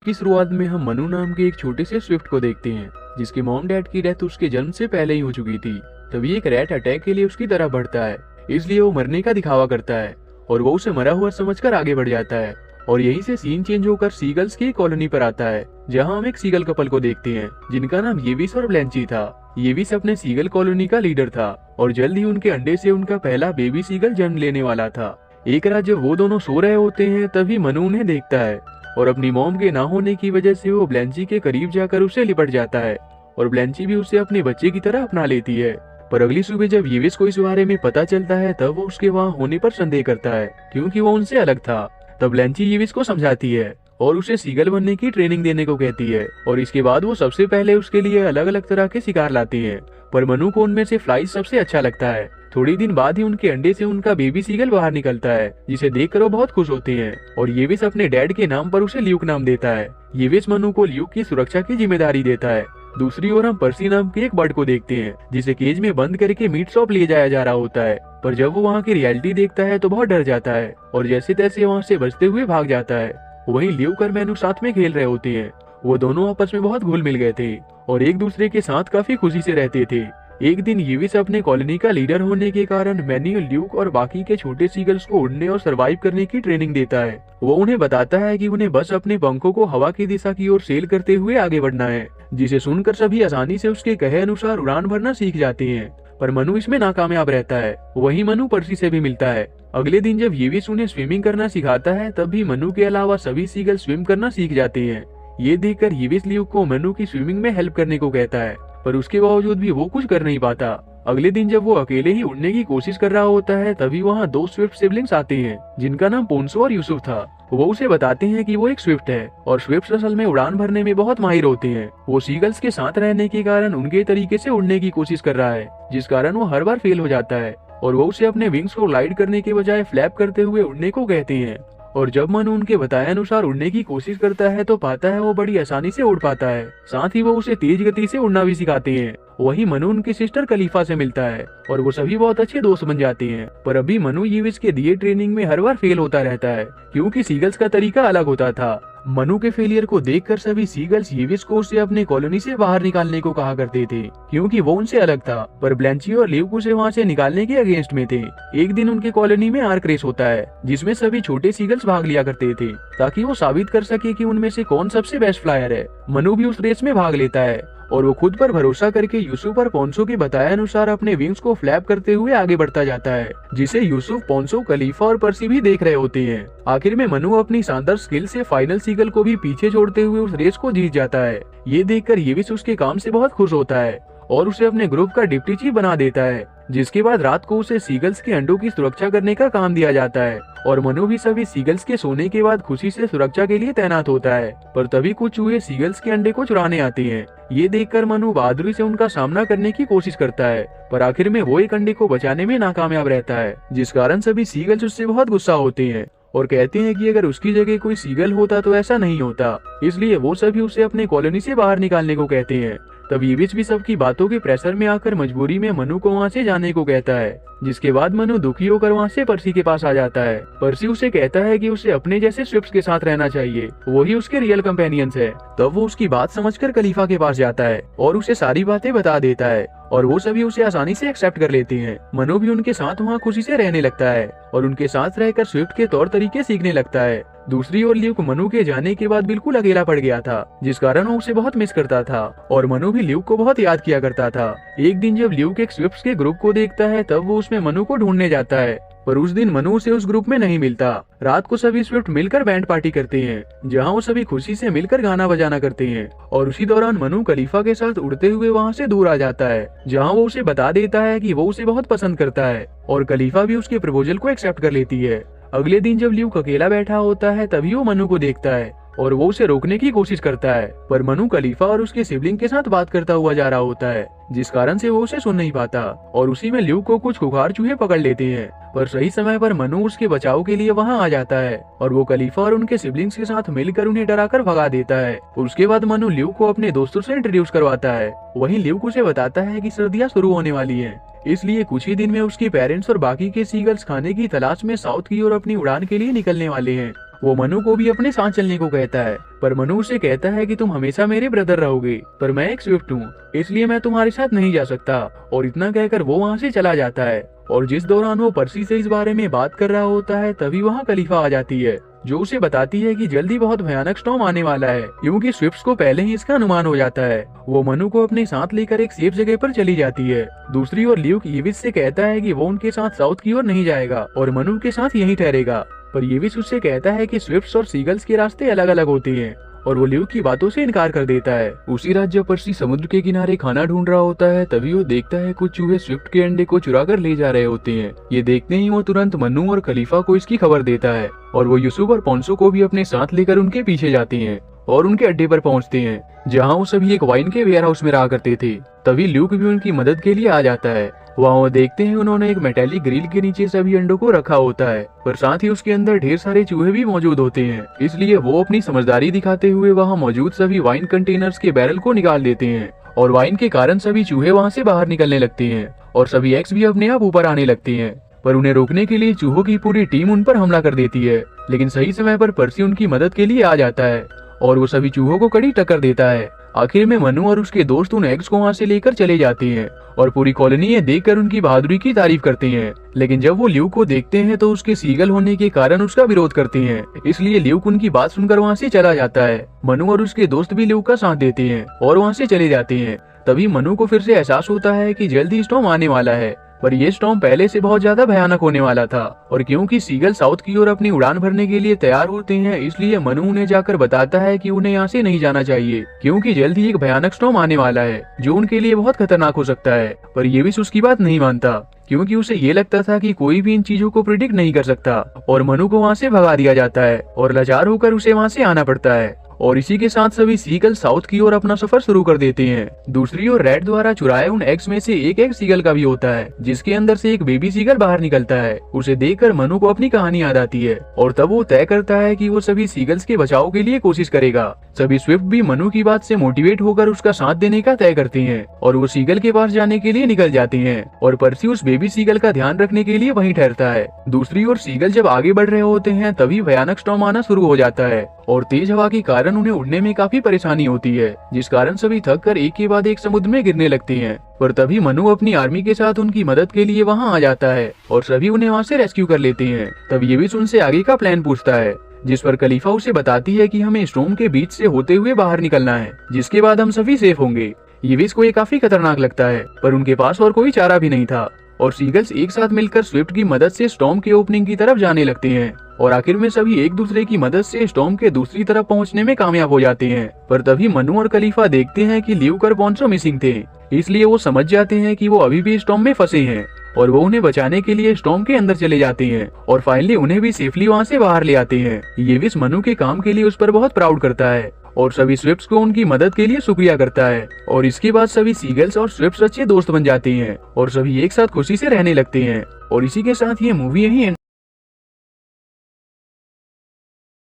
की शुरुआत में हम मनु नाम के एक छोटे से स्विफ्ट को देखते हैं, जिसके मॉम डैड की डेथ उसके जन्म से पहले ही हो चुकी थी। तभी एक रैट अटैक के लिए उसकी तरफ बढ़ता है, इसलिए वो मरने का दिखावा करता है और वो उसे मरा हुआ समझकर आगे बढ़ जाता है। और यहीं से सीन चेंज होकर सीगल्स की कॉलोनी पर आता है, जहाँ हम एक सीगल कपल को देखते हैं जिनका नाम येविस और ब्लैंची था। येविस अपने सीगल कॉलोनी का लीडर था और जल्द ही उनके अंडे से उनका पहला बेबी सीगल जन्म लेने वाला था। एक रात जब वो दोनों सो रहे होते हैं, तभी मनु उन्हें देखता है और अपनी मॉम के ना होने की वजह से वो ब्लैंची के करीब जाकर उसे लिपट जाता है और ब्लैंची भी उसे अपने बच्चे की तरह अपना लेती है। पर अगली सुबह जब येविस को इस बारे में पता चलता है, तब वो उसके वहाँ होने पर संदेह करता है, क्योंकि वो उनसे अलग था। तब ब्लैंची येविस को समझाती है और उसे सीगल बनने की ट्रेनिंग देने को कहती है और इसके बाद वो सबसे पहले उसके लिए अलग अलग तरह के शिकार लाती है। पर मनु को उनमें से फ्लाइज सबसे अच्छा लगता है। थोड़ी दिन बाद ही उनके अंडे से उनका बेबी सीगल बाहर निकलता है, जिसे देखकर वो बहुत खुश होते हैं और येविस अपने डैड के नाम पर उसे ल्यूक नाम देता है। येविस मनु को ल्यूक की सुरक्षा की जिम्मेदारी देता है। दूसरी ओर हम पर्सी नाम के एक बर्ड को देखते हैं, जिसे केज में बंद करके मीट शॉप ले जाया जा रहा होता है। पर जब वो वहाँ की रियलिटी देखता है तो बहुत डर जाता है और जैसे तैसे वहाँ से बचते हुए भाग जाता है। वहीं ल्यूक और मैनू साथ में खेल रहे होते हैं। वो दोनों आपस में बहुत घुल मिल गए थे और एक दूसरे के साथ काफी खुशी से रहते थे। एक दिन येविस अपने कॉलोनी का लीडर होने के कारण मैन्यू, ल्यूक और बाकी के छोटे सीगल्स को उड़ने और सरवाइव करने की ट्रेनिंग देता है। वो उन्हें बताता है कि उन्हें बस अपने पंखों को हवा की दिशा की ओर सेल करते हुए आगे बढ़ना है, जिसे सुनकर सभी आसानी से उसके कहे अनुसार उड़ान भरना सीख जाते हैं। पर मनु इसमें नाकामयाब रहता है। वहीं मनु पर्सी से भी मिलता है। अगले दिन जब येविस उन्हें स्विमिंग करना सिखाता है, तब भी मनु के अलावा सभी सीगल स्विम करना सीख जाते हैं। ये देखकर येविस ल्यूक को मनु की स्विमिंग में हेल्प करने को कहता है, पर उसके बावजूद भी वो कुछ कर नहीं पाता। अगले दिन जब वो अकेले ही उड़ने की कोशिश कर रहा होता है, तभी वहाँ दो स्विफ्ट सिबलिंग्स आते हैं, जिनका नाम पोन्सो और यूसुफ था। वो उसे बताते हैं कि वो एक स्विफ्ट है और स्विफ्ट असल में उड़ान भरने में बहुत माहिर होते हैं। वो सीगल्स के साथ रहने के कारण उनके तरीके से उड़ने की कोशिश कर रहा है, जिस कारण वो हर बार फेल हो जाता है और वो उसे अपने विंग्स को ग्लाइड करने के बजाय फ्लैप करते हुए उड़ने को कहते हैं। और जब मनु उनके बताए अनुसार उड़ने की कोशिश करता है, तो पाता है वो बड़ी आसानी से उड़ पाता है। साथ ही वो उसे तेज गति से उड़ना भी सिखाते हैं। वही मनु उनकी सिस्टर खलीफा से मिलता है और वो सभी बहुत अच्छे दोस्त बन जाते हैं। पर अभी मनु येविस के दिए ट्रेनिंग में हर बार फेल होता रहता है, क्योंकि सीगल्स का तरीका अलग होता था। मनु के फेलियर को देखकर सभी सीगल्स येविस को उसे अपने कॉलोनी से बाहर निकालने को कहा करते थे, क्योंकि वो उनसे अलग था। पर ब्लैंची और ल्यूक उसे वहाँ से निकालने के अगेंस्ट में थे। एक दिन उनके कॉलोनी में आर्क रेस होता है, जिसमें सभी छोटे सीगल्स भाग लिया करते थे, ताकि वो साबित कर सके कि उनमें से कौन सबसे बेस्ट फ्लायर है। मनु भी उस रेस में भाग लेता है और वो खुद पर भरोसा करके यूसुफ और पोन्सो के बताए अनुसार अपने विंग्स को फ्लैप करते हुए आगे बढ़ता जाता है, जिसे यूसुफ, पोन्सो, खलीफा और पर्सी भी देख रहे होते हैं। आखिर में मनु अपनी शानदार स्किल से फाइनल सीगल को भी पीछे छोड़ते हुए उस रेस को जीत जाता है। ये देखकर येविस उसके काम से बहुत खुश होता है और उसे अपने ग्रुप का डिप्टी चीफ बना देता है, जिसके बाद रात को उसे सीगल्स के अंडों की सुरक्षा करने का काम दिया जाता है। और मनु भी सभी सीगल्स के सोने के बाद खुशी से सुरक्षा के लिए तैनात होता है। पर तभी कुछ चूहे सीगल्स के अंडे को चुराने आते हैं। ये देखकर मनु बहादुरी से उनका सामना करने की कोशिश करता है, पर आखिर में वो एक अंडे को बचाने में नाकामयाब रहता है, जिस कारण सभी सीगल्स उससे बहुत गुस्सा होते हैं और कहते हैं कि अगर उसकी जगह कोई सीगल होता तो ऐसा नहीं होता। इसलिए वो सभी उसे अपने कॉलोनी से बाहर निकालने को कहते हैं। तब येविस भी सबकी बातों के प्रेशर में आकर मजबूरी में मनु को वहाँ से जाने को कहता है, जिसके बाद मनु दुखी होकर वहाँ से पर्सी के पास आ जाता है। पर्सी उसे कहता है कि उसे अपने जैसे स्विफ्ट्स के साथ रहना चाहिए, वही उसके रियल कंपेनियंस है। तब वो उसकी बात समझकर खलीफा के पास जाता है और उसे सारी बातें बता देता है और वो सभी उसे आसानी से एक्सेप्ट कर लेते हैं। मनु भी उनके साथ वहाँ खुशी से रहने लगता है और उनके साथ रहकर स्विफ्ट के तौर तरीके सीखने लगता है। दूसरी ओर ल्यूक मनु के जाने के बाद बिल्कुल अकेला पड़ गया था, जिस कारण वो उसे बहुत मिस करता था और मनु भी ल्यूक को बहुत याद किया करता था। एक दिन जब ल्यूक एक स्विफ्ट्स के ग्रुप को देखता है, तब वो उसमें मनु को ढूंढने जाता है, पर उस दिन मनु उसे उस ग्रुप में नहीं मिलता। रात को सभी स्विफ्ट मिलकर बैंड पार्टी करते हैं, जहां वो सभी खुशी से मिलकर गाना बजाना करते हैं। और उसी दौरान मनु खलीफा के साथ उड़ते हुए वहां से दूर आ जाता है, जहां वो उसे बता देता है कि वो उसे बहुत पसंद करता है और खलीफा भी उसके प्रपोजल को एक्सेप्ट कर लेती है। अगले दिन जब ल्यूक अकेला बैठा होता है, तभी वो मनु को देखता है और वो उसे रोकने की कोशिश करता है, पर मनु खलीफा और उसके सिबलिंग के साथ बात करता हुआ जा रहा होता है, जिस कारण से वो उसे सुन नहीं पाता और उसी में ल्यूक को कुछ खुखार चूहे पकड़ लेते हैं। पर सही समय पर मनु उसके बचाव के लिए वहां आ जाता है और वो खलीफा और उनके सिबलिंग्स के साथ मिलकर उन्हें डराकर भगा देता है। उसके बाद मनु ल्यूक को अपने दोस्तों से इंट्रोड्यूस करवाता है। वहीं ल्यूक उसे बताता है कि सर्दियां शुरू होने वाली हैं, इसलिए कुछ ही दिन में उसके पेरेंट्स और बाकी के सीगल्स खाने की तलाश में साउथ की ओर अपनी उड़ान के लिए निकलने वाले हैं। वो मनु को भी अपने साथ चलने को कहता है, पर मनु उसे कहता है कि तुम हमेशा मेरे ब्रदर रहोगे, पर मैं एक स्विफ्ट हूँ, इसलिए मैं तुम्हारे साथ नहीं जा सकता। और इतना कहकर वो वहाँ से चला जाता है। और जिस दौरान वो पर्सी से इस बारे में बात कर रहा होता है, तभी वहाँ खलीफा आ जाती है, जो उसे बताती है कि जल्दी बहुत भयानक स्टॉर्म आने वाला है, क्योंकि स्विफ्ट्स को पहले ही इसका अनुमान हो जाता है। वो मनु को अपने साथ लेकर एक सेफ जगह पर चली जाती है। दूसरी ओर ल्यूक येविस से कहता है कि वो उनके साथ साउथ की ओर नहीं जाएगा और मनु के साथ यहीं ठहरेगा, पर येविस उससे कहता है कि स्विफ्ट्स और सीगल्स के रास्ते अलग अलग होते हैं, और वो ल्यूक की बातों से इनकार कर देता है। उसी रात जब पर्सी समुद्र के किनारे खाना ढूंढ रहा होता है, तभी वो देखता है कुछ चूहे स्विफ्ट के अंडे को चुरा कर ले जा रहे होते हैं। ये देखते ही वो तुरंत मन्नू और खलीफा को इसकी खबर देता है, और वो यूसुफ और पोंसो को भी अपने साथ लेकर उनके पीछे जाते हैं और उनके अड्डे पर पहुंचते हैं, जहां वो सभी एक वाइन के वेयर हाउस में रहा करते थे। तभी ल्यूक भी उनकी मदद के लिए आ जाता है। वहाँ वो देखते हैं उन्होंने एक मेटालिक ग्रिल के नीचे सभी अंडों को रखा होता है, पर साथ ही उसके अंदर ढेर सारे चूहे भी मौजूद होते हैं। इसलिए वो अपनी समझदारी दिखाते हुए वहाँ मौजूद सभी वाइन कंटेनर्स के बैरल को निकाल देते हैं, और वाइन के कारण सभी चूहे वहाँ से बाहर निकलने लगते हैं और सभी एग्स भी अपने आप ऊपर आने लगते हैं। पर उन्हें रोकने के लिए चूहों की पूरी टीम उन पर हमला कर देती है, लेकिन सही समय पर पर्सी उनकी मदद के लिए आ जाता है और वो सभी चूहों को कड़ी टक्कर देता है। आखिर में मनु और उसके दोस्त उन एग्स को वहाँ से लेकर चले जाते हैं और पूरी कॉलोनी ये देखकर उनकी बहादुरी की तारीफ करते हैं। लेकिन जब वो ल्यूक को देखते हैं तो उसके सीगल होने के कारण उसका विरोध करते हैं, इसलिए ल्यूक उनकी बात सुनकर वहाँ से चला जाता है। मनु और उसके दोस्त भी ल्यूक का साथ देते हैं और वहाँ से चले जाते हैं। तभी मनु को फिर से एहसास होता है कि जल्दी स्टॉर्म आने वाला है, पर यह स्टॉर्म पहले से बहुत ज्यादा भयानक होने वाला था। और क्योंकि सीगल साउथ की ओर अपनी उड़ान भरने के लिए तैयार होते हैं, इसलिए मनु उन्हें जाकर बताता है कि उन्हें यहाँ से नहीं जाना चाहिए, क्योंकि जल्द ही एक भयानक स्टॉर्म आने वाला है जो उनके लिए बहुत खतरनाक हो सकता है। पर येविस उसकी बात नहीं मानता, क्योंकि उसे ये लगता था कि कोई भी इन चीजों को प्रिडिक्ट नहीं कर सकता, और मनु को वहाँ से भगा दिया जाता है और लाचार होकर उसे वहाँ से आना पड़ता है। और इसी के साथ सभी सीगल साउथ की ओर अपना सफर शुरू कर देते हैं। दूसरी ओर रेड द्वारा चुराए उन एग्स में से एक एग सीगल का भी होता है, जिसके अंदर से एक बेबी सीगल बाहर निकलता है। उसे देखकर मनु को अपनी कहानी याद आती है और तब वो तय करता है कि वो सभी सीगल्स के बचाव के लिए कोशिश करेगा। सभी स्विफ्ट भी मनु की बात से मोटिवेट होकर उसका साथ देने का तय करते हैं और वो सीगल के पास जाने के लिए निकल जाते हैं, और पर्सी उस बेबी सीगल का ध्यान रखने के लिए वहीं ठहरता है। दूसरी ओर सीगल जब आगे बढ़ रहे होते हैं, तभी भयानक स्टॉर्म आना शुरू हो जाता है और तेज हवा के कारण उन्हें उड़ने में काफी परेशानी होती है, जिस कारण सभी थक कर एक के बाद एक समुद्र में गिरने लगते हैं। पर तभी मनु अपनी आर्मी के साथ उनकी मदद के लिए वहां आ जाता है और सभी उन्हें वहां से रेस्क्यू कर लेते हैं। तब ये भी उनसे आगे का प्लान पूछता है, जिस पर खलीफा उसे बताती है कि हमें स्टॉर्म के बीच से होते हुए बाहर निकलना है, जिसके बाद हम सभी सेफ होंगे। येविस को ये काफी खतरनाक लगता है, पर उनके पास और कोई चारा भी नहीं था, और सीगल्स एक साथ मिलकर स्विफ्ट की मदद से स्टॉर्म के ओपनिंग की तरफ जाने लगते हैं, और आखिर में सभी एक दूसरे की मदद से स्टॉर्म के दूसरी तरफ पहुंचने में कामयाब हो जाते हैं। पर तभी मनु और खलीफा देखते हैं कि ल्यूक और पोंसो मिसिंग थे, इसलिए वो समझ जाते हैं कि वो अभी भी स्टॉर्म में फंसे हैं, और वो उन्हें बचाने के लिए स्टॉर्म के अंदर चले जाते हैं और फाइनली उन्हें भी सेफली वहाँ से बाहर ले आते हैं। येविस मनु के काम के लिए उस पर बहुत प्राउड करता है और सभी स्विफ्ट्स को उनकी मदद के लिए शुक्रिया करता है, और इसके बाद सभी सीगल्स और स्विफ्ट्स अच्छे दोस्त बन जाते हैं और सभी एक साथ खुशी से रहने लगते हैं। और इसी के साथ ये मूवी यही